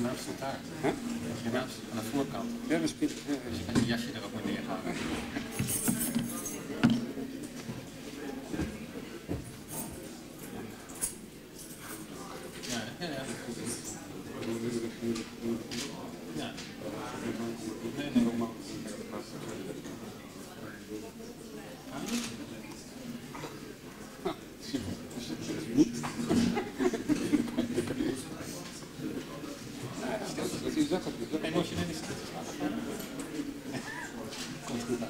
naam staat daar. Huh? Je naam staat aan de voorkant. Ja, dat is Piet. Ja, Dus je kan je jasje er ook maar neerhouden. Ja, ja, ja. Ja. Nee, nee. Emotioneel is het. Komt goed aan.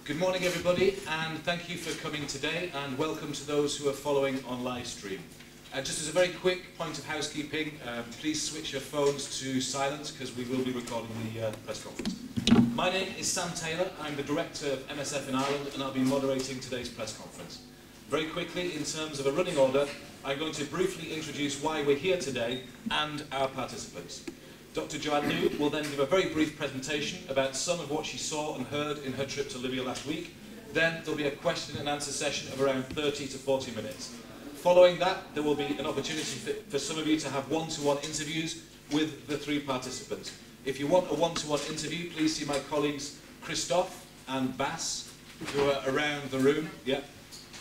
Good morning everybody, and thank you for coming today, and welcome to those who are following on live stream. Just as a very quick point of housekeeping, please switch your phones to silent because we will be recording the press conference. My name is Sam Taylor, I'm the Director of MSF in Ireland, and I'll be moderating today's press conference. Very quickly, in terms of a running order, I'm going to briefly introduce why we're here today and our participants. Dr. Joanne Liu will then give a very brief presentation about some of what she saw and heard in her trip to Libya last week. Then there'll be a question and answer session of around 30 to 40 minutes. Following that, there will be an opportunity for some of you to have one-to-one interviews with the three participants. If you want a one-to-one interview, please see my colleagues Christophe and Bas, who are around the room. Yeah.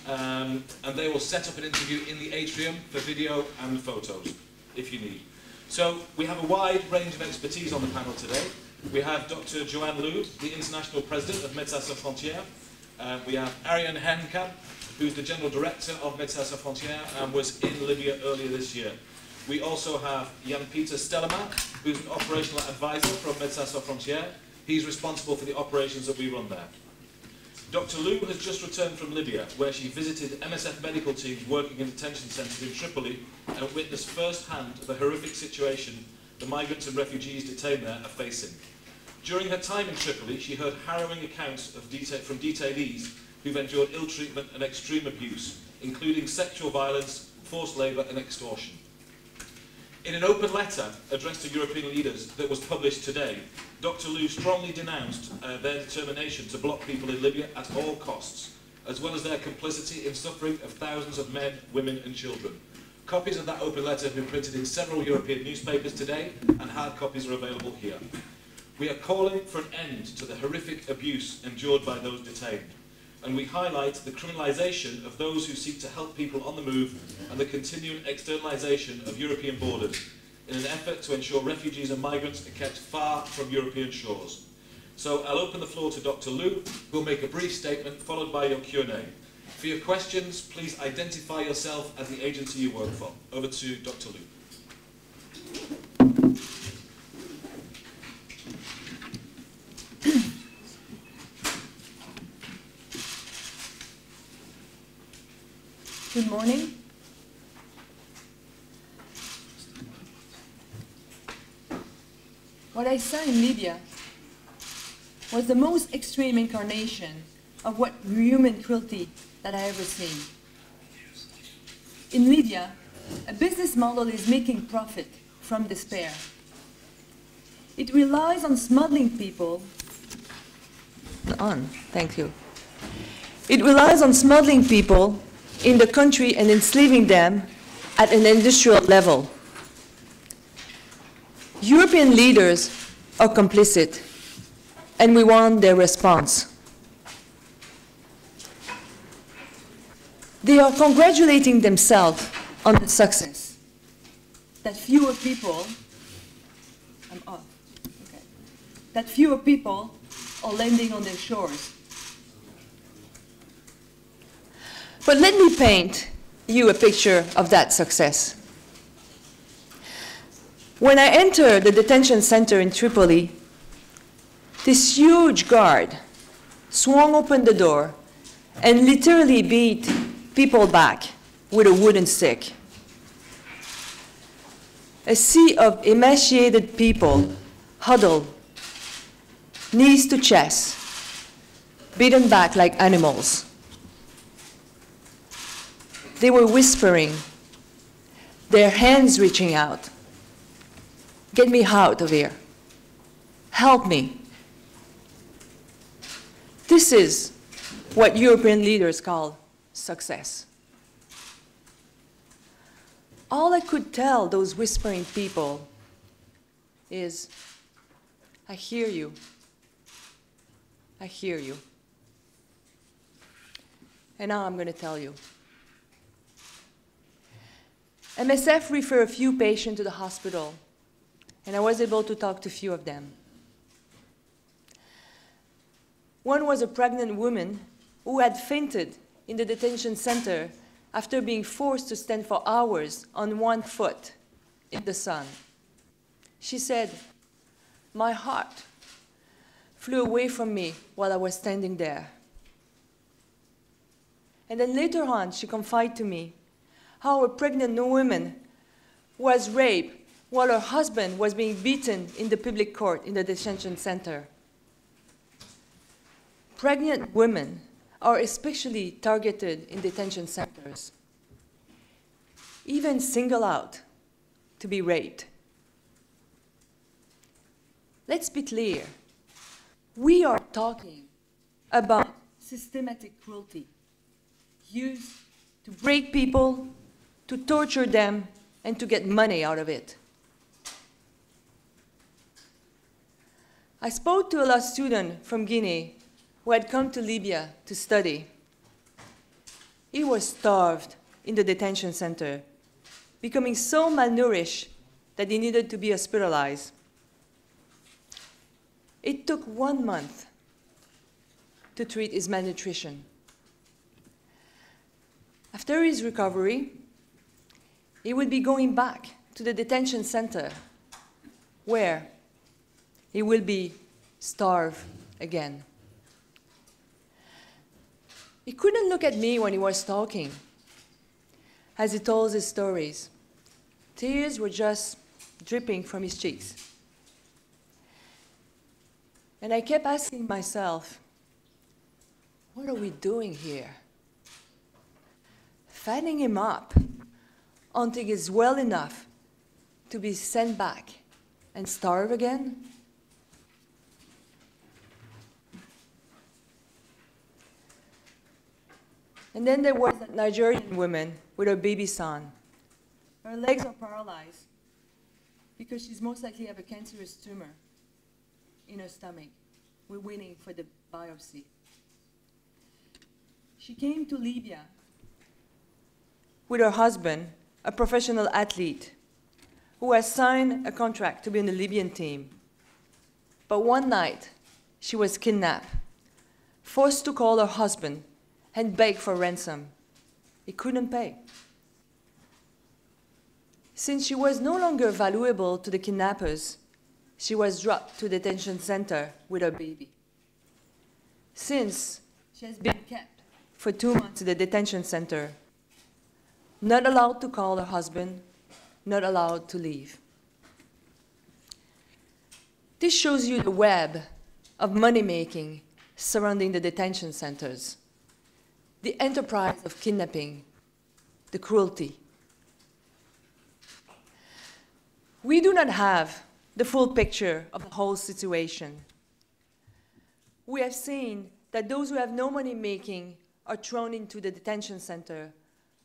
And they will set up an interview in the atrium for video and photos, if you need. So we have a wide range of expertise on the panel today. We have Dr. Joanne Liu, the International President of Médecins, sans Frontières. We have Ariane Henkamp, who's the General Director of Médecins, sans Frontières and was in Libya earlier this year. We also have Jan-Peter Stellema, who's an operational advisor from Médecins, sans Frontières. He's responsible for the operations that we run there. Dr. Liu has just returned from Libya, where she visited MSF medical teams working in detention centres in Tripoli and witnessed firsthand the horrific situation the migrants and refugees detained there are facing. During her time in Tripoli, she heard harrowing accounts from detainees who've endured ill treatment and extreme abuse, including sexual violence, forced labour and extortion. In an open letter addressed to European leaders that was published today, Dr. Liu strongly denounced their determination to block people in Libya at all costs, as well as their complicity in suffering of thousands of men, women and children. Copies of that open letter have been printed in several European newspapers today, and hard copies are available here. We are calling for an end to the horrific abuse endured by those detained, and we highlight the criminalisation of those who seek to help people on the move and the continuing externalisation of European borders in an effort to ensure refugees and migrants are kept far from European shores. So I'll open the floor to Dr. Liu, who will make a brief statement followed by your Q&A. For your questions, please identify yourself as the agency you work for. Over to Dr. Liu. Good morning. What I saw in Libya was the most extreme incarnation of what human cruelty that I ever seen. In Libya, a business model is making profit from despair. It relies on smuggling people. Thank you. It relies on smuggling people in the country and enslaving them at an industrial level. European leaders are complicit, and we want their response. They are congratulating themselves on the success that fewer people, that fewer people are landing on their shores. But let me paint you a picture of that success. When I entered the detention center in Tripoli, this huge guard swung open the door and literally beat people back with a wooden stick. A sea of emaciated people huddled, knees to chest, beaten back like animals. They were whispering, their hands reaching out. Get me out of here. Help me. This is what European leaders call success. All I could tell those whispering people is, I hear you. I hear you. And now I'm going to tell you. MSF referred a few patients to the hospital, and I was able to talk to a few of them. One was a pregnant woman who had fainted in the detention center after being forced to stand for hours on one foot in the sun. She said, "My heart flew away from me while I was standing there." And then later on, she confided to me how a pregnant woman was raped while her husband was being beaten in the public court in the detention center. Pregnant women are especially targeted in detention centers, even singled out to be raped. Let's be clear. We are talking about systematic cruelty used to break people, to torture them, and to get money out of it. I spoke to a law student from Guinea who had come to Libya to study. He was starved in the detention center, becoming so malnourished that he needed to be hospitalized. It took 1 month to treat his malnutrition. After his recovery, he would be going back to the detention center where he will be starved again. He couldn't look at me when he was talking, as he told his stories. Tears were just dripping from his cheeks. And I kept asking myself, what are we doing here? Fattening him up until he is well enough to be sent back and starve again? And then there was that Nigerian woman with her baby son. Her legs are paralyzed because she's most likely have a cancerous tumor in her stomach. We're waiting for the biopsy. She came to Libya with her husband, a professional athlete, who has signed a contract to be on the Libyan team. But one night, she was kidnapped, forced to call her husband and beg for ransom. He couldn't pay. Since she was no longer valuable to the kidnappers, she was dropped to the detention center with her baby. Since she has been kept for 2 months in the detention center, not allowed to call her husband, not allowed to leave. This shows you the web of money-making surrounding the detention centers, the enterprise of kidnapping, the cruelty. We do not have the full picture of the whole situation. We have seen that those who have no money making are thrown into the detention center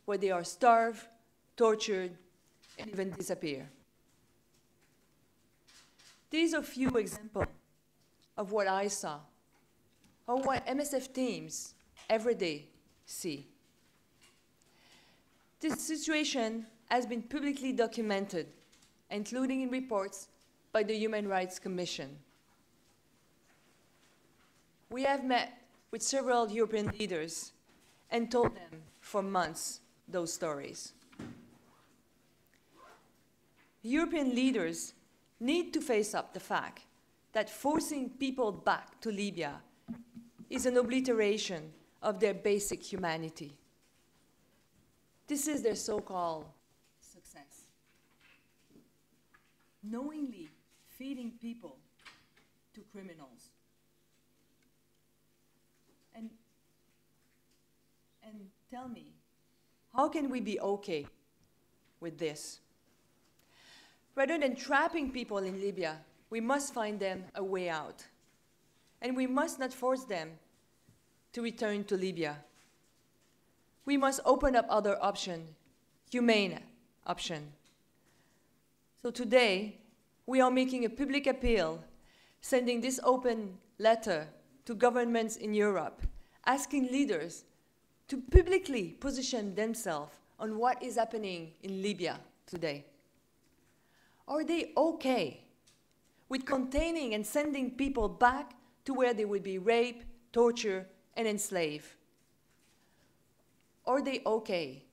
where they are starved, tortured, and even disappear. These are few examples of what I saw, or what MSF teams every day see. This situation has been publicly documented, including in reports by the Human Rights Commission. We have met with several European leaders and told them for months those stories. European leaders need to face up the fact that forcing people back to Libya is an obliteration of their basic humanity. This is their so-called success. Knowingly feeding people to criminals. And tell me, how can we be okay with this? Rather than trapping people in Libya, we must find them a way out. And we must not force them to return to Libya. We must open up other options, humane options. So today, we are making a public appeal, sending this open letter to governments in Europe, asking leaders to publicly position themselves on what is happening in Libya today. Are they okay with containing and sending people back to where they would be raped, tortured, and enslaved? Are they okay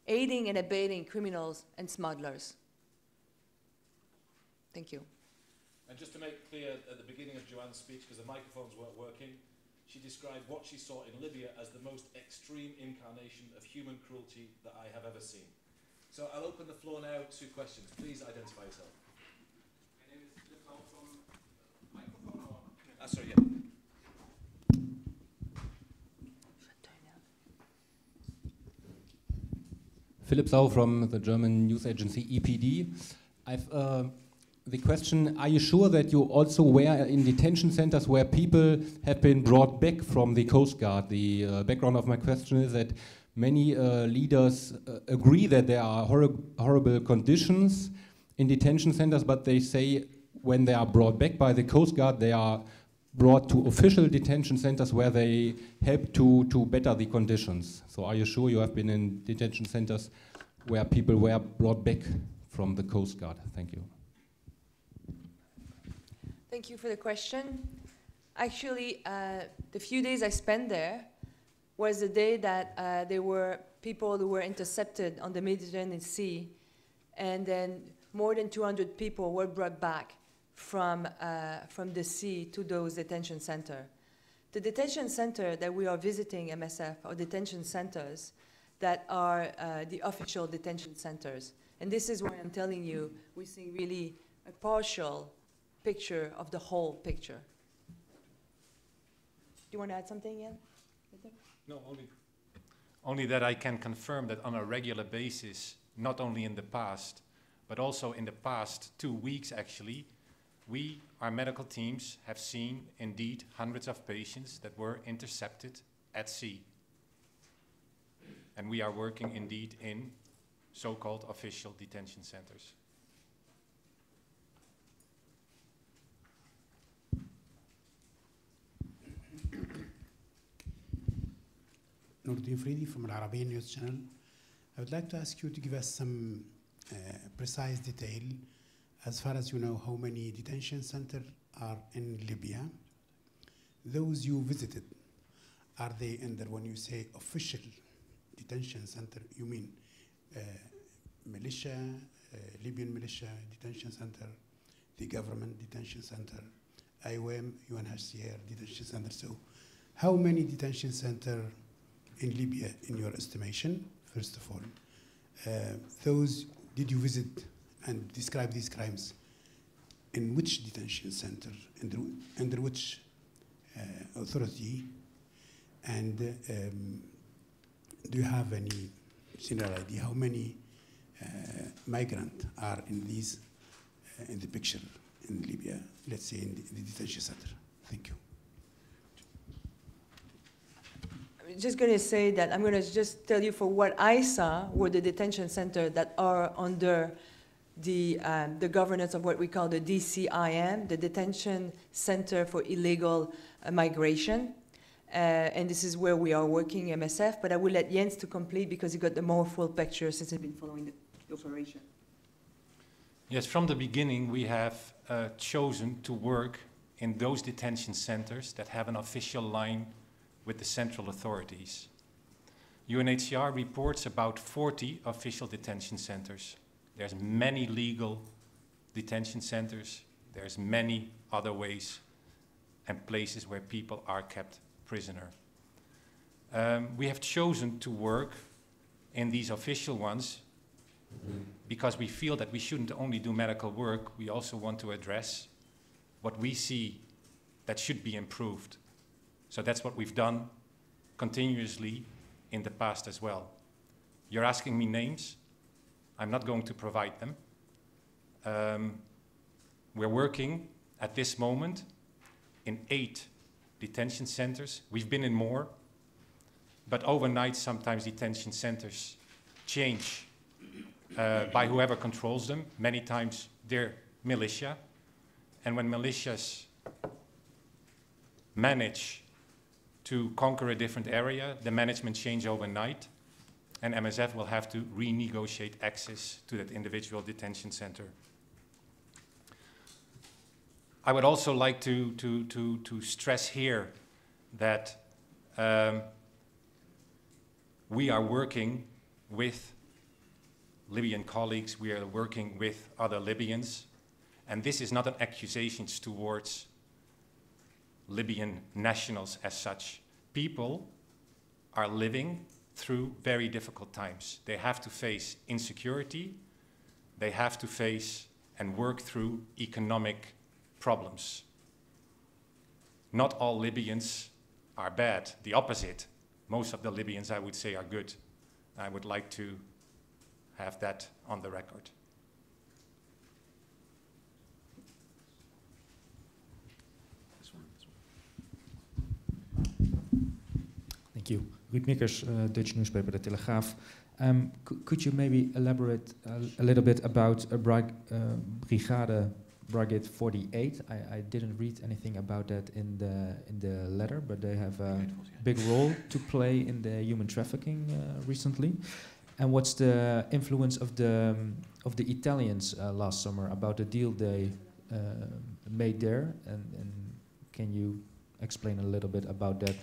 aiding and abetting criminals and smugglers? Thank you. And just to make clear, at the beginning of Joanne's speech, because the microphones weren't working, she described what she saw in Libya as the most extreme incarnation of human cruelty that I have ever seen. So I'll open the floor now to questions. Please identify yourself. My name is Philip from microphone. Sorry, yeah. Philip Sau from the German news agency EPD. The question, are you sure that you also were in detention centers where people have been brought back from the Coast Guard? The background of my question is that many leaders agree that there are horrible conditions in detention centers, but they say when they are brought back by the Coast Guard, they are brought to official detention centers where they help to better the conditions. So are you sure you have been in detention centers where people were brought back from the Coast Guard? Thank you. Thank you for the question. Actually, the few days I spent there was the day that there were people who were intercepted on the Mediterranean Sea, and then more than 200 people were brought back from the sea to those detention centers. The detention center that we are visiting, MSF, are detention centers that are the official detention centers. And this is why I'm telling you, we're seeing really a partial picture of the whole picture. Do you want to add something, Jan? No, only that I can confirm that on a regular basis, not only in the past, but also in the past 2 weeks actually, we, our medical teams, have seen indeed hundreds of patients that were intercepted at sea. And we are working indeed in so-called official detention centers. Nordin Fridi from Al Arabian News Channel. I would like to ask you to give us some precise detail as far as you know how many detention centers are in Libya. Those you visited, are they under, when you say official detention center, you mean militia, Libyan militia detention center, the government detention center, IOM, UNHCR detention center? So how many detention centers in Libya in your estimation, first of all? Those did you visit and describe these crimes? In which detention center, under which authority? And do you have any general idea how many migrants are in these in the picture in Libya, let's say in the detention center? Thank you. I'm just going to say that I'm going to just tell you for what I saw were the detention centers that are under the governance of what we call the DCIM, the Detention Center for Illegal Migration. And this is where we are working, MSF, but I will let Jens to complete because he got the more full picture since he's been following the operation. Yes, from the beginning we have chosen to work in those detention centers that have an official line with the central authorities. UNHCR reports about 40 official detention centers. There's many legal detention centers. There's many other ways and places where people are kept prisoner. We have chosen to work in these official ones because we feel that we shouldn't only do medical work, we also want to address what we see that should be improved. So that's what we've done continuously in the past as well. You're asking me names. I'm not going to provide them. We're working at this moment in 8 detention centers. We've been in more, but overnight sometimes detention centers change by whoever controls them. Many times they're militia, and when militias manage to conquer a different area, the management change overnight, and MSF will have to renegotiate access to that individual detention center. I would also like to stress here that we are working with Libyan colleagues, we are working with other Libyans, and this is not an accusation towards Libyan nationals as such. People are living through very difficult times. They have to face insecurity, they have to face and work through economic problems. Not all Libyans are bad, the opposite. Most of the Libyans, I would say, are good. I would like to have that on the record. Thank you. Ruud Mikkers, Dutch newspaper, De Telegraaf. Could you maybe elaborate a little bit about Brigade 48? I didn't read anything about that in the letter, but they have a big role to play in the human trafficking recently. And what's the influence of the Italians last summer about the deal they made there? And can you explain a little bit about that?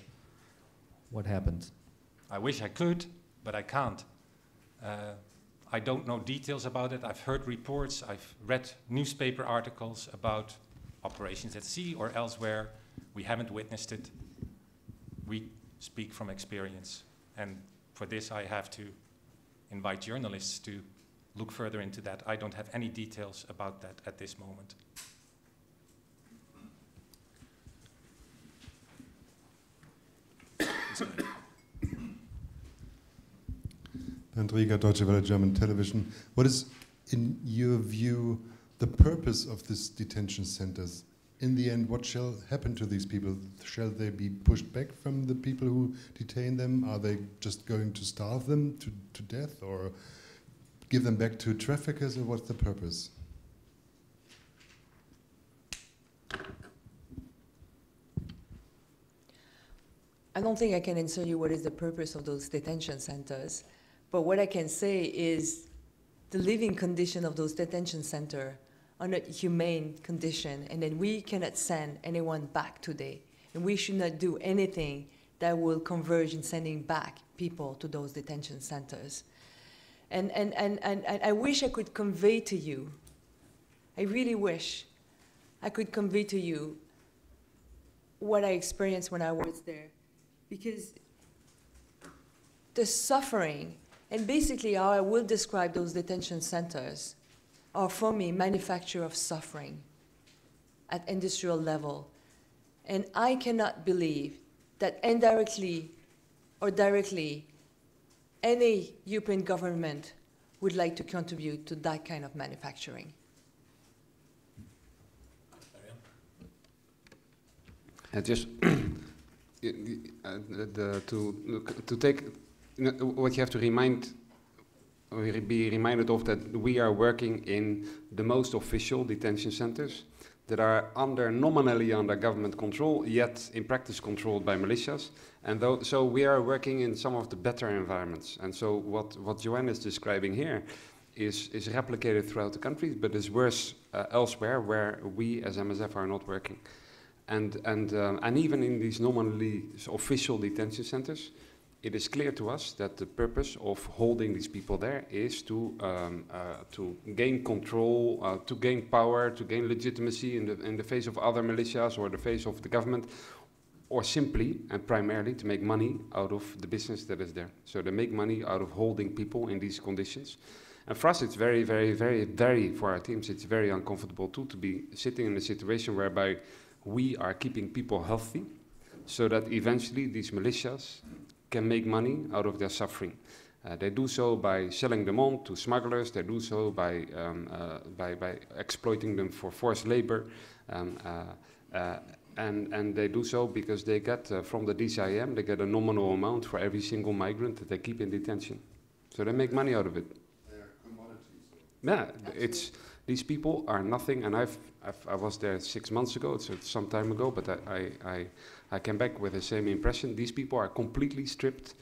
What happened? I wish I could, but I can't. I don't know details about it. I've heard reports, I've read newspaper articles about operations at sea or elsewhere. We haven't witnessed it. We speak from experience. And for this I have to invite journalists to look further into that. I don't have any details about that at this moment. Bernd Rieger, Deutsche Welle, German television. What is, in your view, the purpose of these detention centers? In the end, what shall happen to these people? Shall they be pushed back from the people who detain them? Are they just going to starve them to death, or give them back to traffickers, or what's the purpose? I don't think I can answer you what is the purpose of those detention centers, but what I can say is the living condition of those detention centers are not humane condition, and then we cannot send anyone back today, and we should not do anything that will converge in sending back people to those detention centers. And I wish I could convey to you, I really wish I could convey to you what I experienced when I was there. Because the suffering, and basically how I will describe those detention centers, are for me manufacture of suffering at industrial level. And I cannot believe that indirectly or directly any European government would like to contribute to that kind of manufacturing. Just to take, what you have to be reminded of, that we are working in the most official detention centers that are nominally under government control, yet in practice controlled by militias. And so we are working in some of the better environments. And so what Joanne is describing here is replicated throughout the country, but is worse elsewhere where we as MSF are not working. And even in these nominally official detention centers, it is clear to us that the purpose of holding these people there is to gain control, to gain power, to gain legitimacy in the face of other militias or the face of the government, or simply and primarily to make money out of the business that is there. So they make money out of holding people in these conditions. And for us, it's very, very, very, very, for our teams, it's very uncomfortable too to be sitting in a situation whereby we are keeping people healthy so that eventually these militias can make money out of their suffering. They do so by selling them on to smugglers. They do so by exploiting them for forced labor. And they do so because they get, from the DCIM, they get a nominal amount for every single migrant that they keep in detention. So they make money out of it. They are commodities. Yeah, these people are nothing, and I was there 6 months ago, it's some time ago, but I came back with the same impression. These people are completely stripped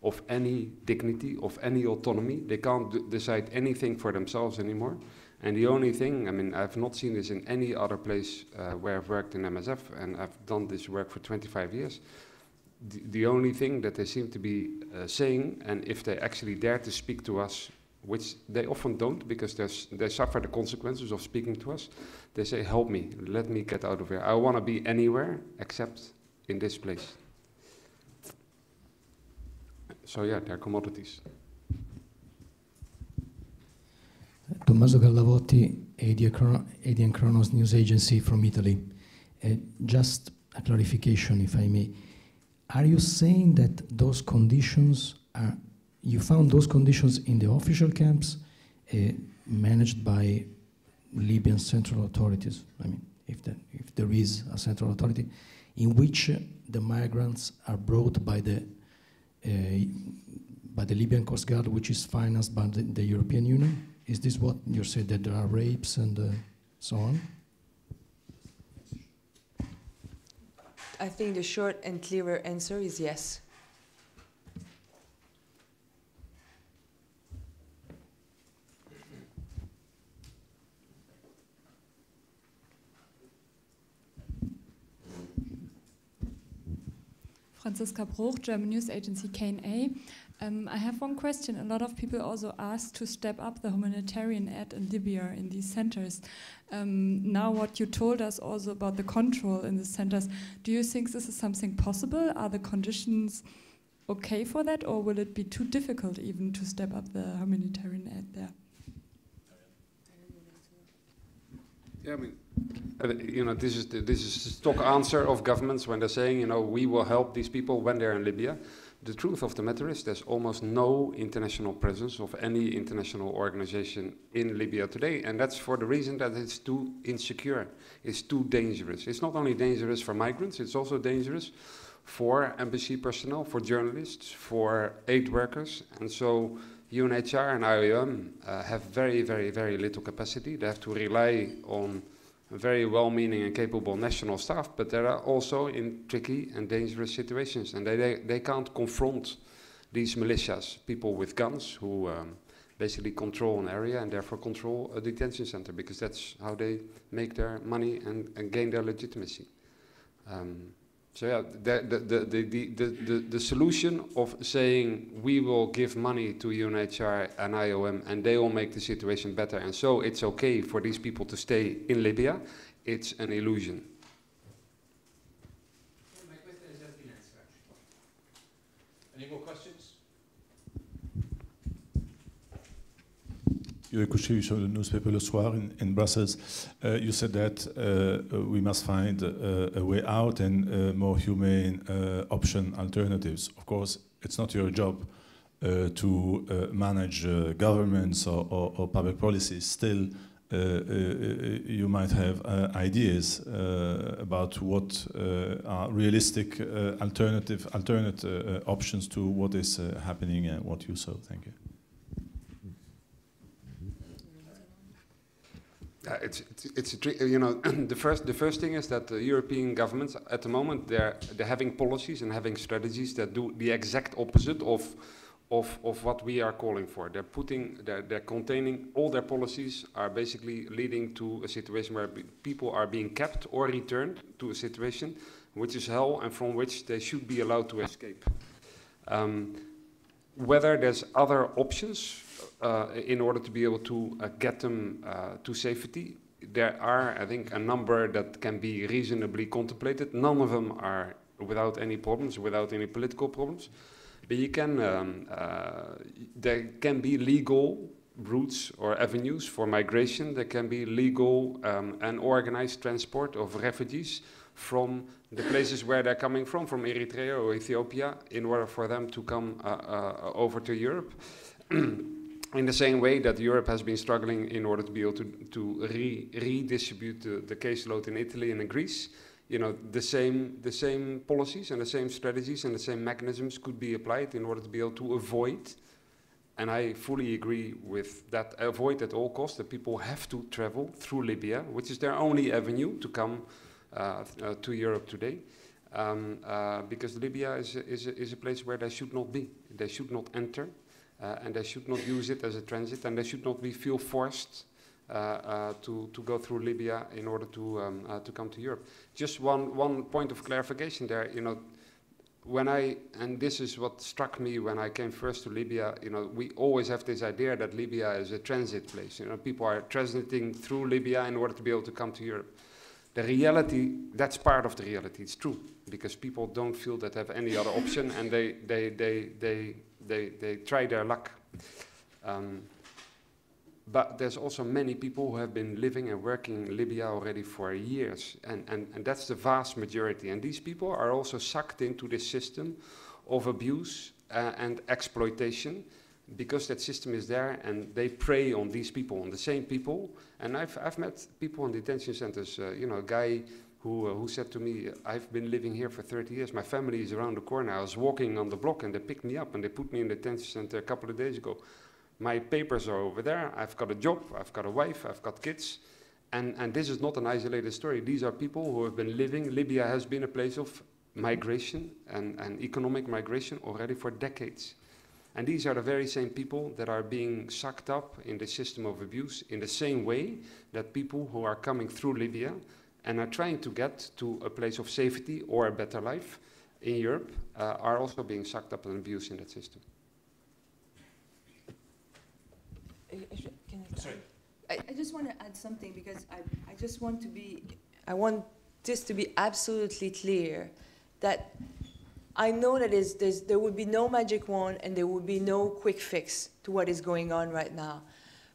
of any dignity, of any autonomy. They can't decide anything for themselves anymore. And the only thing, I mean, I've not seen this in any other place where I've worked in MSF, and I've done this work for 25 years. The only thing that they seem to be saying, and if they actually dare to speak to us, which they often don't because they suffer the consequences of speaking to us, they say, help me, let me get out of here. I want to be anywhere except in this place. So yeah, they're commodities. Tommaso Gallavotti, ADN Kronos News Agency from Italy. Just a clarification, if I may. Are you saying that those conditions are, you found those conditions in the official camps managed by Libyan central authorities? I mean, if there is a central authority, in which the migrants are brought by the Libyan Coast Guard, which is financed by the European Union? Is this what you said, that there are rapes and so on? I think the short and clearer answer is yes. Franziska Bruch, German news agency KNA. I have one question. A lot of people also ask to step up the humanitarian aid in Libya in these centers. Now what you told us also about the control in the centers, do you think this is something possible? Are the conditions okay for that, or will it be too difficult even to step up the humanitarian aid there? Yeah, I mean, you know, this is the stock answer of governments when they're saying, you know, we will help these people when they're in Libya. The truth of the matter is there's almost no international presence of any international organization in Libya today, and that's for the reason that it's too insecure, it's too dangerous. It's not only dangerous for migrants, it's also dangerous for embassy personnel, for journalists, for aid workers, and so UNHCR and IOM have very, very, very little capacity. They have to rely on very well-meaning and capable national staff, but they are also in tricky and dangerous situations, and they can't confront these militias, people with guns who basically control an area and therefore control a detention center, because that's how they make their money and gain their legitimacy. So yeah, the solution of saying we will give money to UNHCR and IOM and they will make the situation better, and so it's okay for these people to stay in Libya, it's an illusion. My question has just been answered. Any more questions? Yurikushi showed the newspaper Le Soir in Brussels. You said that we must find a way out and more humane option alternatives. Of course, it's not your job to manage governments or public policies. Still, you might have ideas about what are realistic alternate options to what is happening and what you saw. Thank you. You know, the first thing is that the European governments at the moment they're having policies and having strategies that do the exact opposite of what we are calling for. They're containing, all their policies are basically leading to a situation where people are being kept or returned to a situation which is hell and from which they should be allowed to escape. Whether there's other options in order to be able to get them to safety, there are, I think, a number that can be reasonably contemplated. None of them are without any problems, without any political problems. But you can, there can be legal routes or avenues for migration. There can be legal and organized transport of refugees from the places where they're coming from Eritrea or Ethiopia, in order for them to come over to Europe. In the same way that Europe has been struggling in order to be able to redistribute the caseload in Italy and in Greece. You know, the same policies and the same strategies and the same mechanisms could be applied in order to be able to avoid, and I fully agree with that, avoid at all costs that people have to travel through Libya, which is their only avenue to come to Europe today, because Libya is a place where they should not be. They should not enter, and they should not use it as a transit, and they should not feel forced to go through Libya in order to come to Europe. Just one point of clarification there, you know, and this is what struck me when I came first to Libya, you know, we always have this idea that Libya is a transit place. You know, people are transiting through Libya in order to be able to come to Europe. The reality, that's part of the reality, it's true, because people don't feel that they have any other option, and they try their luck. But there's also many people who have been living and working in Libya already for years, and that's the vast majority. And these people are also sucked into this system of abuse and exploitation, because that system is there, and they prey on these people, on the same people. And I've met people in detention centers, you know, a guy who said to me, I've been living here for 30 years, my family is around the corner, I was walking on the block and they picked me up and they put me in the detention center a couple of days ago. My papers are over there, I've got a job, I've got a wife, I've got kids. And this is not an isolated story. These are people who have been living. Libya has been a place of migration and economic migration already for decades. And these are the very same people that are being sucked up in the system of abuse in the same way that people who are coming through Libya and are trying to get to a place of safety or a better life in Europe are also being sucked up and abused in that system. Sorry. I just want to add something, because I just want to be, I want this to be absolutely clear that I know that there would be no magic wand and there would be no quick fix to what is going on right now.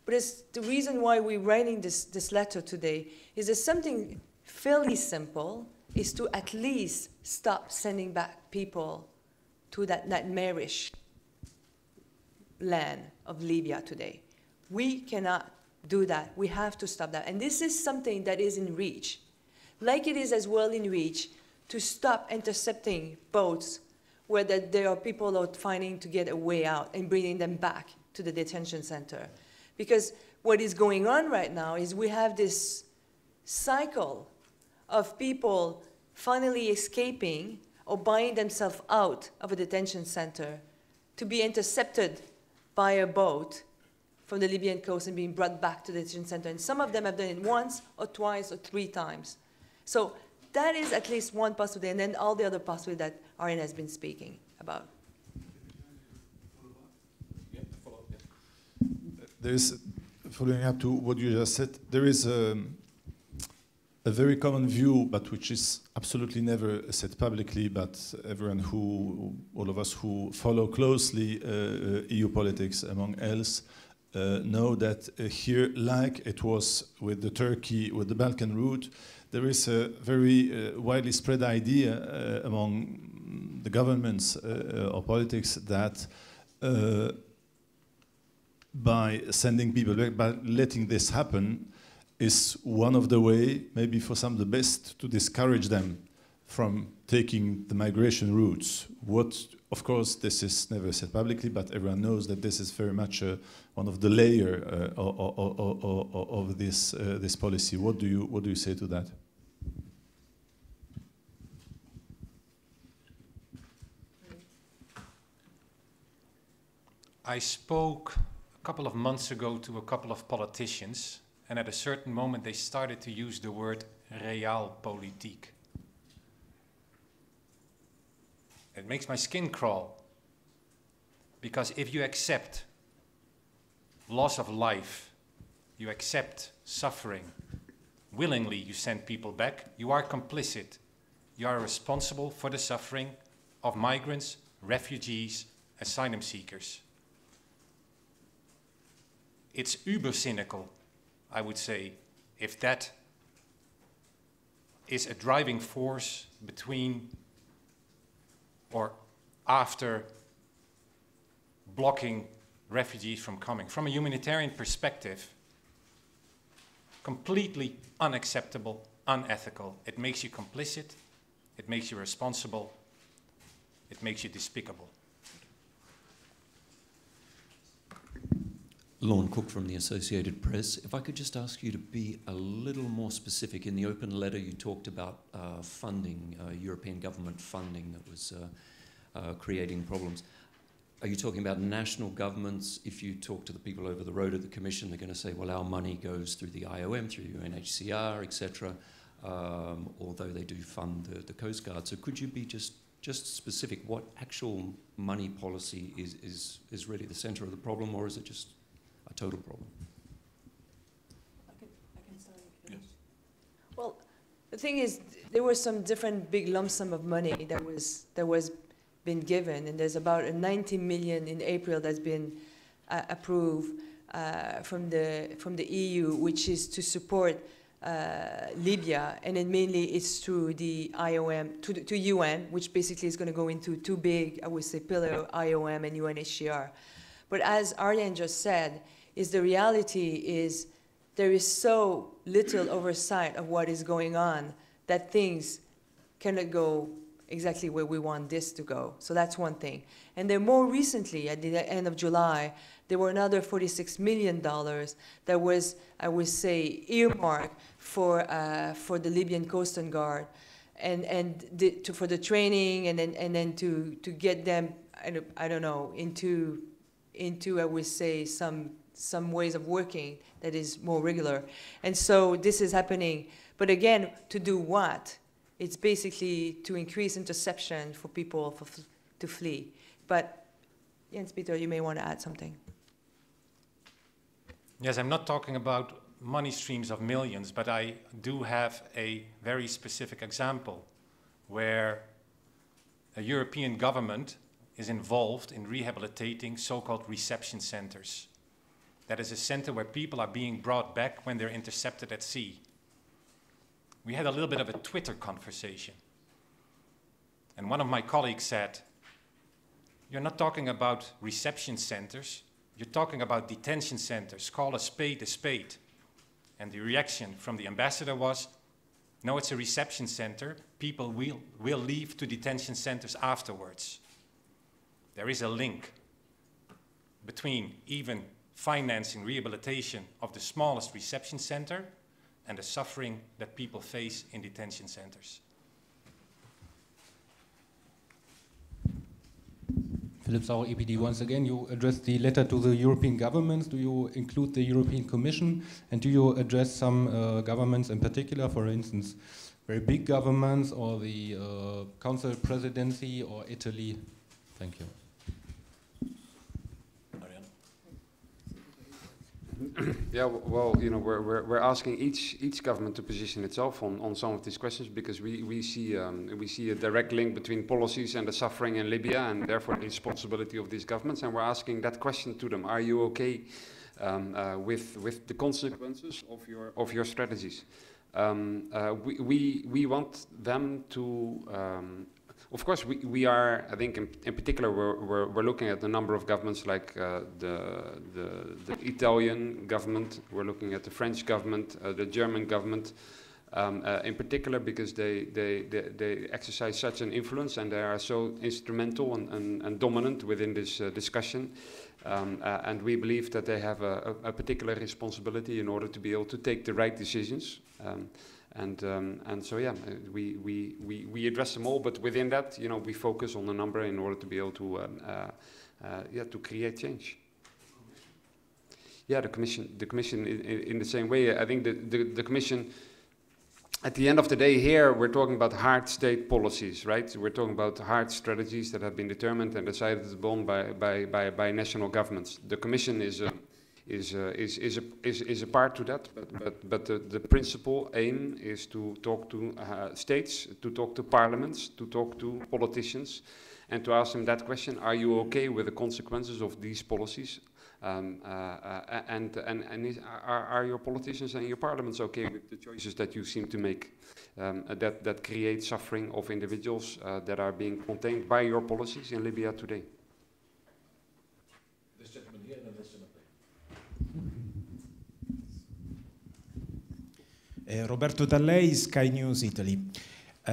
But it's the reason why we're writing this letter today is that something fairly simple is to at least stop sending back people to that nightmarish land of Libya today. We cannot do that. We have to stop that. And this is something that is in reach, like it is as well in reach to stop intercepting boats where there are people out finding to get a way out and bringing them back to the detention center. Because what is going on right now is we have this cycle of people finally escaping or buying themselves out of a detention center to be intercepted by a boat from the Libyan coast and being brought back to the detention center. And some of them have done it once or twice or 3 times. So that is at least one possibility, and then all the other possibilities that Arjen has been speaking about. There is, following up to what you just said, there is a very common view, but which is absolutely never said publicly, but all of us who follow closely EU politics among else, know that here, like it was with the Turkey, with the Balkan route, there is a very widely spread idea among the governments or politics that by sending people back, by letting this happen, is one of the way, maybe for some the best, to discourage them from taking the migration routes. What, of course, this is never said publicly, but everyone knows that this is very much one of the layer of this policy. What do you say to that? I spoke a couple of months ago to a couple of politicians, and at a certain moment they started to use the word realpolitik. It makes my skin crawl, because if you accept loss of life, you accept suffering, willingly you send people back, you are complicit. You are responsible for the suffering of migrants, refugees, asylum seekers. It's uber cynical, I would say, if that is a driving force between or after blocking refugees from coming. From a humanitarian perspective, completely unacceptable, unethical. It makes you complicit, it makes you responsible, it makes you despicable. Lorne Cook from the Associated Press. If I could just ask you to be a little more specific. In the open letter you talked about funding, European government funding that was creating problems. Are you talking about national governments? If you talk to the people over the road at the Commission, they're going to say, well, our money goes through the IOM, through UNHCR, etc., although they do fund the Coast Guard. So could you be just specific? What actual money policy is really the centre of the problem, or is it just a total problem? I can start. Yes. Well, the thing is, there were some different big lump sum of money that was been given, and there's about 90 million in April that's been approved from the EU, which is to support Libya, and then mainly it's through the IOM to UN, which basically is going to go into two big, I would say, pillar, IOM and UNHCR. But as Arjen just said, is the reality is there is so little oversight of what is going on that things cannot go exactly where we want this to go. So that's one thing. And then more recently, at the end of July, there were another $46 million that was, I would say, earmarked for the Libyan Coast Guard, for the training, and then to get them, I don't know, into I would say some ways of working that is more regular. And so this is happening. But again, to do what? It's basically to increase interception for people to flee. But Jens Peter, you may want to add something. Yes, I'm not talking about money streams of millions, but I do have a very specific example where a European government is involved in rehabilitating so-called reception centers. That is a center where people are being brought back when they're intercepted at sea. We had a little bit of a Twitter conversation. And one of my colleagues said, you're not talking about reception centers, you're talking about detention centers. Call a spade a spade. And the reaction from the ambassador was, no, it's a reception center. People will leave to detention centers afterwards. There is a link between even financing rehabilitation of the smallest reception center and the suffering that people face in detention centers. Philip Sauer, EPD, once again, you addressed the letter to the European governments. Do you include the European Commission? And do you address some governments in particular, for instance, very big governments, or the Council Presidency, or Italy? Thank you. Yeah, well, you know, we're asking each government to position itself on some of these questions, because we see a direct link between policies and the suffering in Libya, and therefore the responsibility of these governments. And we're asking that question to them: are you okay with the consequences of your strategies. We want them to. Of course, we are. I think in particular we're looking at a number of governments like the Italian government. We're looking at the French government, the German government. In particular, because they exercise such an influence and they are so instrumental and dominant within this discussion. And we believe that they have a particular responsibility in order to be able to take the right decisions. And so yeah, we address them all, but within that, you know, we focus on the number in order to be able to to create change. Yeah, the commission in the same way. I think the commission. At the end of the day here, we're talking about hard state policies, right? We're talking about hard strategies that have been determined and decided upon by national governments. The Commission is a part to that, but the principal aim is to talk to states, to talk to parliaments, to talk to politicians, and to ask them that question: Are you okay with the consequences of these policies? Are your politicians and your parliaments okay with the choices that you seem to make that create suffering of individuals that are being contained by your policies in Libya today? This gentleman here and then this gentleman there. Roberto Tallei, Sky News Italy.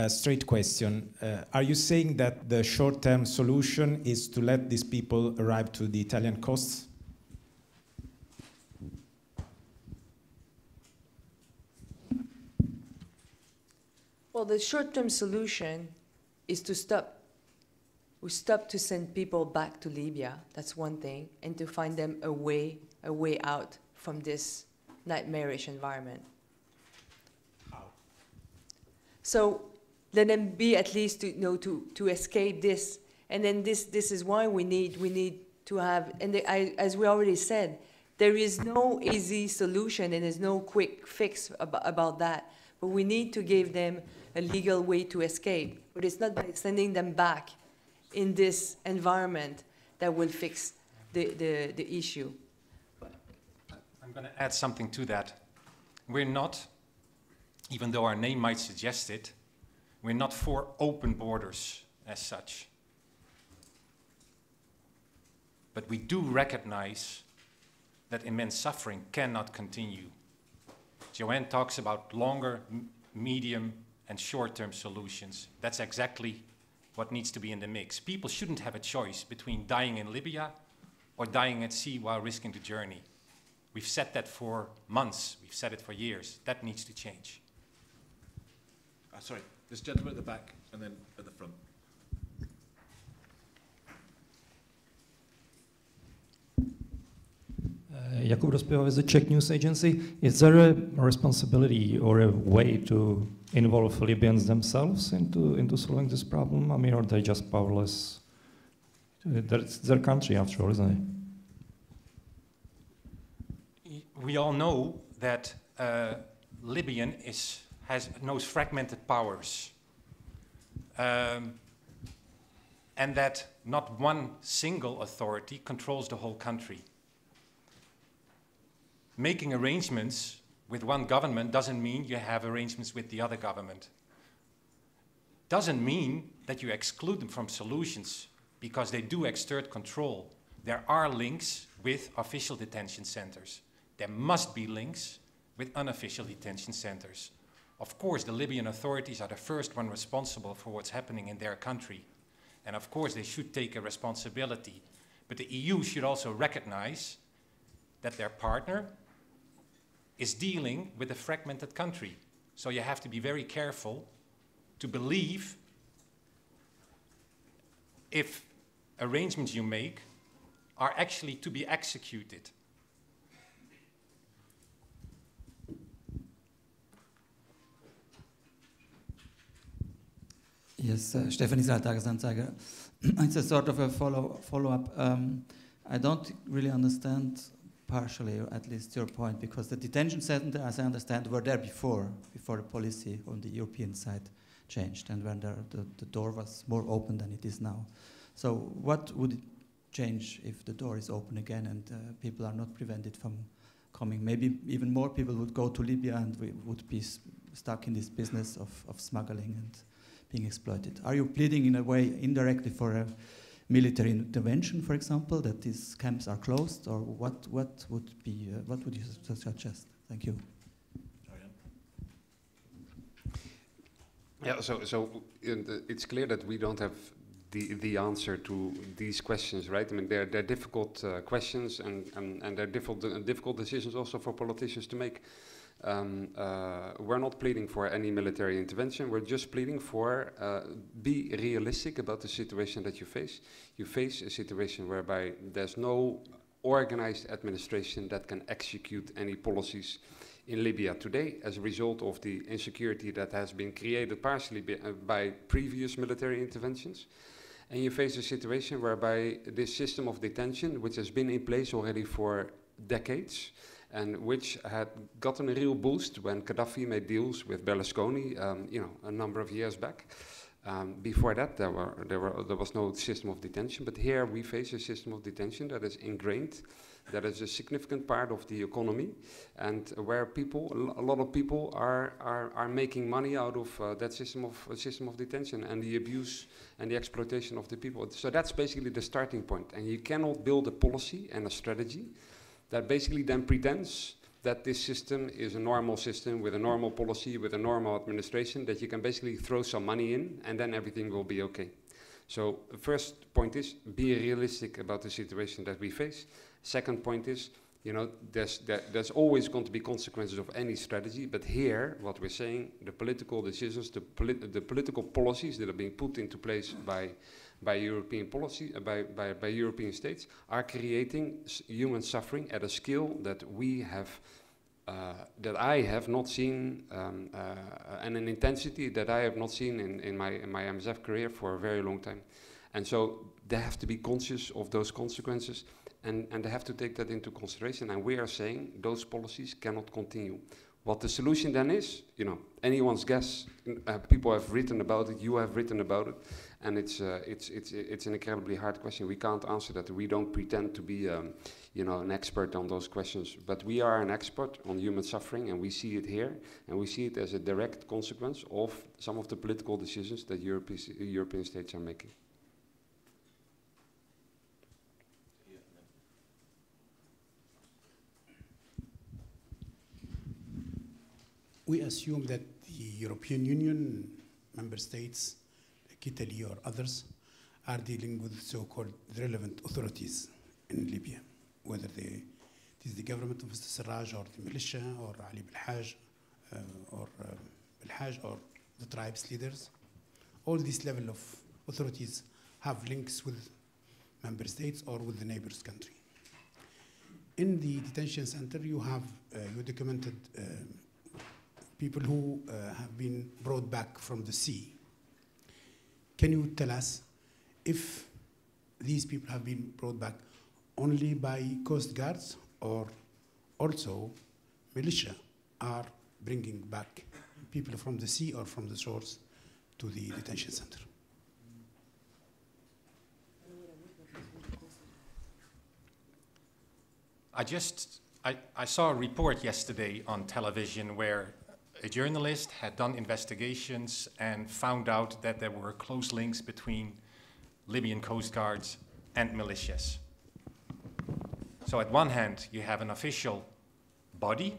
Straight question. Are you saying that the short-term solution is to let these people arrive to the Italian coasts? Well, the short-term solution is to stop. We stop to send people back to Libya. That's one thing, and to find them a way out from this nightmarish environment. How? So let them be at least to escape this, and then this is why we need to have. And as we already said, there is no easy solution and there's no quick fix about that. But we need to give them a legal way to escape. But it's not by sending them back in this environment that will fix the issue. I'm going to add something to that. We're not, even though our name might suggest it, we're not for open borders as such. But we do recognize that immense suffering cannot continue. Joanne talks about longer, medium, and short-term solutions. That's exactly what needs to be in the mix. People shouldn't have a choice between dying in Libya or dying at sea while risking the journey. We've said that for months. We've said it for years. That needs to change. Sorry, this gentleman at the back and then at the front. Jakub Rozpěva with the Czech news agency. Is there a responsibility or a way to involve Libyans themselves into solving this problem? I mean, are they just powerless? It's their country, after all, isn't it? We all know that Libyan knows fragmented powers, and that not one single authority controls the whole country. Making arrangements with one government doesn't mean you have arrangements with the other government. Doesn't mean that you exclude them from solutions, because they do exert control. There are links with official detention centers. There must be links with unofficial detention centers. Of course, the Libyan authorities are the first one responsible for what's happening in their country. And of course, they should take a responsibility. But the EU should also recognize that their partner is dealing with a fragmented country. So you have to be very careful to believe if arrangements you make are actually to be executed. Yes, Stefan Israel, Tagesanzeiger. It's a sort of a follow-up. I don't really understand partially, or at least your point, because the detention centers, as I understand, were there before the policy on the European side changed, and when the door was more open than it is now. So what would it change if the door is open again and people are not prevented from coming. Maybe even more people would go to Libya and we would be stuck in this business of smuggling and being exploited. Are you pleading in a way indirectly for a military intervention, for example, that these camps are closed, or what would you suggest? Thank you. Yeah, so it's clear that we don't have the answer to these questions, right? I mean, they're difficult questions, and they're difficult decisions also for politicians to make. We're not pleading for any military intervention. We're just pleading for be realistic about the situation that you face. You face a situation whereby there's no organized administration that can execute any policies in Libya today as a result of the insecurity that has been created partially by previous military interventions. And you face a situation whereby this system of detention, which has been in place already for decades, and which had gotten a real boost when Gaddafi made deals with Berlusconi, a number of years back. Before that, there was no system of detention, but here we face a system of detention that is ingrained, that is a significant part of the economy, and where a lot of people are making money out of that system of detention and the abuse and the exploitation of the people. So that's basically the starting point, and you cannot build a policy and a strategy that basically then pretends that this system is a normal system with a normal policy, with a normal administration, that you can basically throw some money in and then everything will be okay. So the first point is be realistic about the situation that we face. Second point is, there's always going to be consequences of any strategy, but here, what we're saying, the political decisions, the political policies that are being put into place by European policy, by European states, are creating human suffering at a scale that we have, that I have not seen, and an intensity that I have not seen in my MSF career for a very long time. And so they have to be conscious of those consequences, and they have to take that into consideration. And we are saying those policies cannot continue. What the solution then is, anyone's guess. People have written about it, you have written about it, and it's an incredibly hard question. We can't answer that. We don't pretend to be, an expert on those questions, but we are an expert on human suffering, and we see it here, and we see it as a direct consequence of some of the political decisions that European states are making. We assume that the European Union member states, like Italy or others, are dealing with so-called relevant authorities in Libya, whether it is the government of Mr. Sarraj or the militia or Ali Belhaj or the tribes leaders. All these level of authorities have links with member states or with the neighbors country. In the detention center, you have you documented people who have been brought back from the sea. Can you tell us if these people have been brought back only by coast guards, or also militia are bringing back people from the sea or from the shores to the detention center? I saw a report yesterday on television where a journalist had done investigations and found out that there were close links between Libyan coast guards and militias. So at one hand, you have an official body,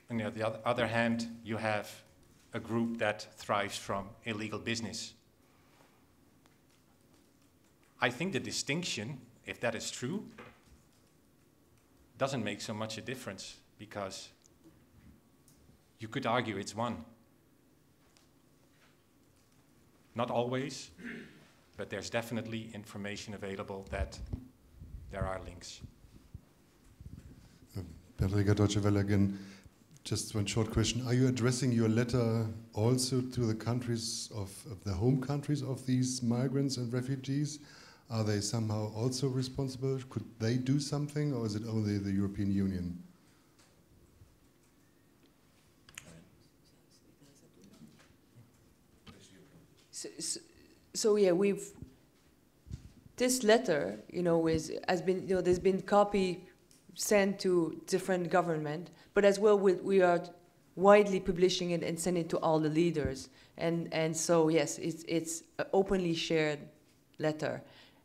and on the other hand, you have a group that thrives from illegal business. I think the distinction, if that is true, doesn't make so much a difference, because you could argue it's one. Not always, but there's definitely information available that there are links. Patrick, Deutsche Welle again. Just one short question. Are you addressing your letter also to the countries of the home countries of these migrants and refugees? Are they somehow also responsible? Could they do something, or is it only the European Union? So yeah, this letter, has been, there's been copy sent to different government, but as well we are widely publishing it and sending it to all the leaders. And so yes, it's an openly shared letter.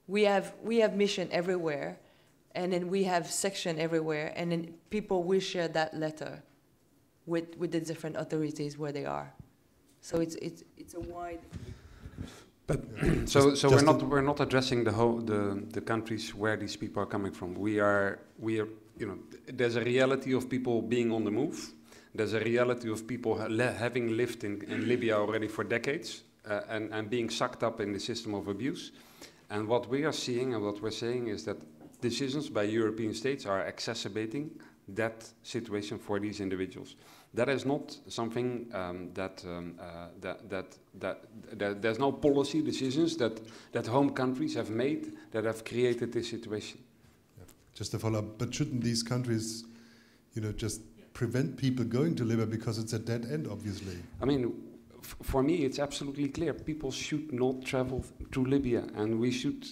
We have mission everywhere, and then we have section everywhere, and then people will share that letter with the different authorities where they are. So it's a wide. But so we're not addressing the countries where these people are coming from. We are there's a reality of people being on the move. There's a reality of people having lived in Libya already for decades and being sucked up in the system of abuse. And what we are seeing and what we're saying is that decisions by European states are exacerbating that situation for these individuals. That is not something that there's no policy decisions that home countries have made that have created this situation. Yeah. Just to follow up, but shouldn't these countries, just prevent people going to Libya because it's a dead end, obviously? I mean, for me, it's absolutely clear. People should not travel to Libya, and we should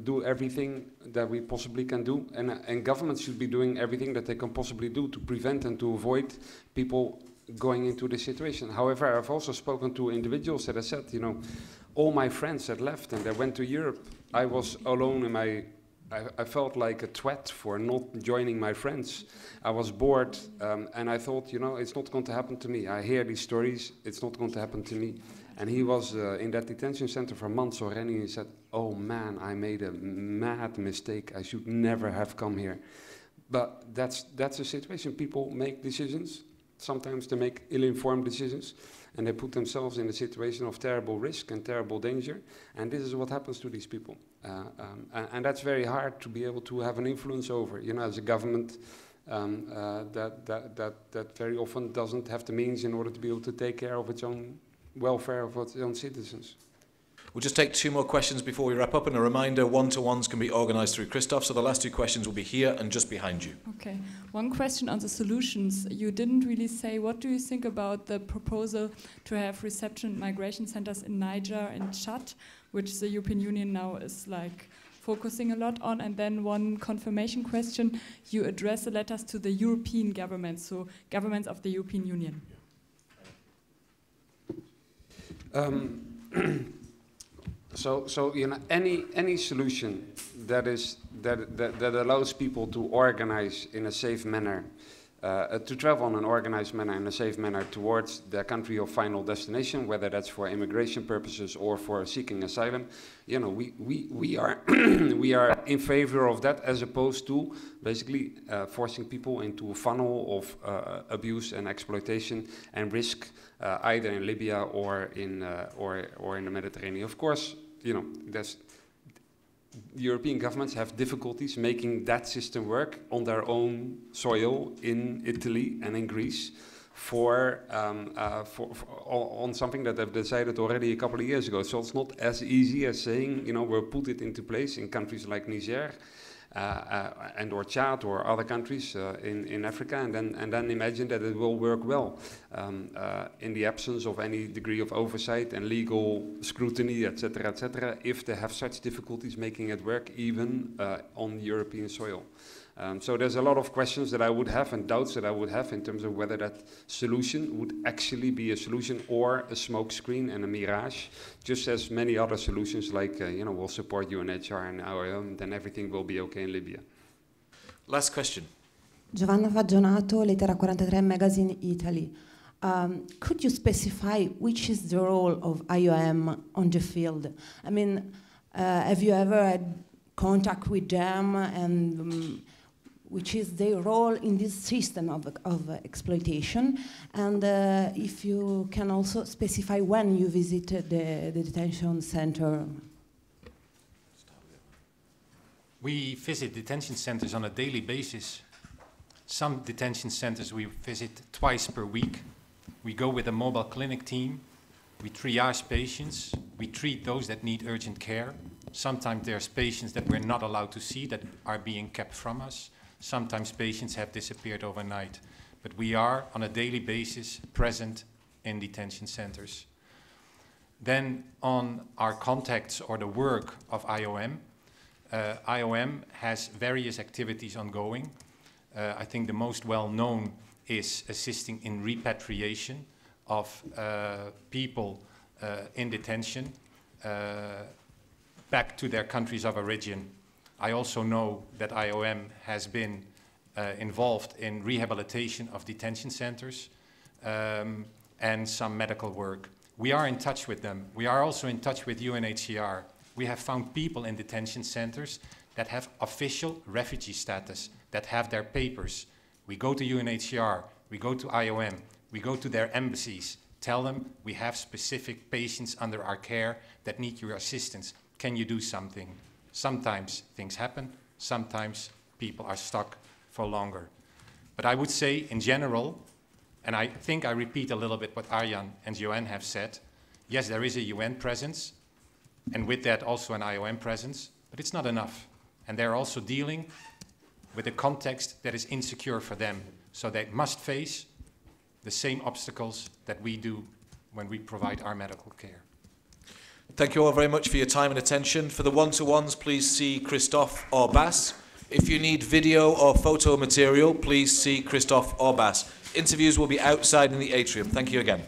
do everything that we possibly can do, and governments should be doing everything that they can possibly do to prevent and to avoid people going into this situation. However, I've also spoken to individuals that have said, all my friends had left and they went to Europe. I was alone in I felt like a twat for not joining my friends. I was bored, and I thought, it's not going to happen to me. I hear these stories, it's not going to happen to me. And he was in that detention center for months already, and he said, oh man, I made a mad mistake. I should never have come here. But that's a situation. People make decisions. Sometimes they make ill-informed decisions, and they put themselves in a situation of terrible risk and terrible danger. And this is what happens to these people. And that's very hard to be able to have an influence over, as a government that very often doesn't have the means in order to be able to take care of its own welfare of its own citizens. We'll just take 2 more questions before we wrap up, and a reminder, one-to-ones can be organised through Christoph, so the last 2 questions will be here and just behind you. Okay. One question on the solutions. You didn't really say, what do you think about the proposal to have reception and migration centres in Niger and Chad, which the European Union now is focusing a lot on? And then one confirmation question, you address the letters to the European governments, so governments of the European Union. So any solution that allows people to organize in a safe manner, to travel in an organized manner, in a safe manner towards their country of final destination, whether that's for immigration purposes or for seeking asylum, we are we are in favor of that, as opposed to basically forcing people into a funnel of abuse and exploitation and risk, either in Libya or in the Mediterranean. Of course, European governments have difficulties making that system work on their own soil in Italy and in Greece on something that they've decided already a couple of years ago. So it's not as easy as saying, we'll put it into place in countries like Niger and or Chad or other countries in Africa, and then imagine that it will work well in the absence of any degree of oversight and legal scrutiny, etc., if they have such difficulties making it work even on European soil. So there's a lot of questions that I would have and doubts that I would have in terms of whether that solution would actually be a solution or a smokescreen and a mirage, just as many other solutions like, we'll support UNHCR and our own, then everything will be okay in Libya. Last question. Giovanna Fagionato, Lettera 43 Magazine, Italy. Could you specify which is the role of IOM on the field? I mean, have you ever had contact with them, and which is their role in this system of exploitation? And if you can also specify when you visited the detention center. We visit detention centers on a daily basis. Some detention centers we visit twice per week. We go with a mobile clinic team. We triage patients. We treat those that need urgent care. Sometimes there's patients that we're not allowed to see that are being kept from us. Sometimes patients have disappeared overnight. But we are, on a daily basis, present in detention centers. Then on our contacts or the work of IOM, IOM has various activities ongoing. I think the most well-known is assisting in repatriation of people in detention back to their countries of origin. I also know that IOM has been involved in rehabilitation of detention centers and some medical work. We are in touch with them. We are also in touch with UNHCR. We have found people in detention centers that have official refugee status, that have their papers. We go to UNHCR, we go to IOM, we go to their embassies, tell them we have specific patients under our care that need your assistance. Can you do something? Sometimes things happen, sometimes people are stuck for longer. But I would say in general, and I think I repeat a little bit what Arjan and Joanne have said, yes, there is a UN presence, and with that also an IOM presence, but it's not enough. And they're also dealing with a context that is insecure for them. So they must face the same obstacles that we do when we provide our medical care. Thank you all very much for your time and attention. For the one-to-ones, please see Christophe or Bas. If you need video or photo material, please see Christophe or Bas. Interviews will be outside in the atrium. Thank you again.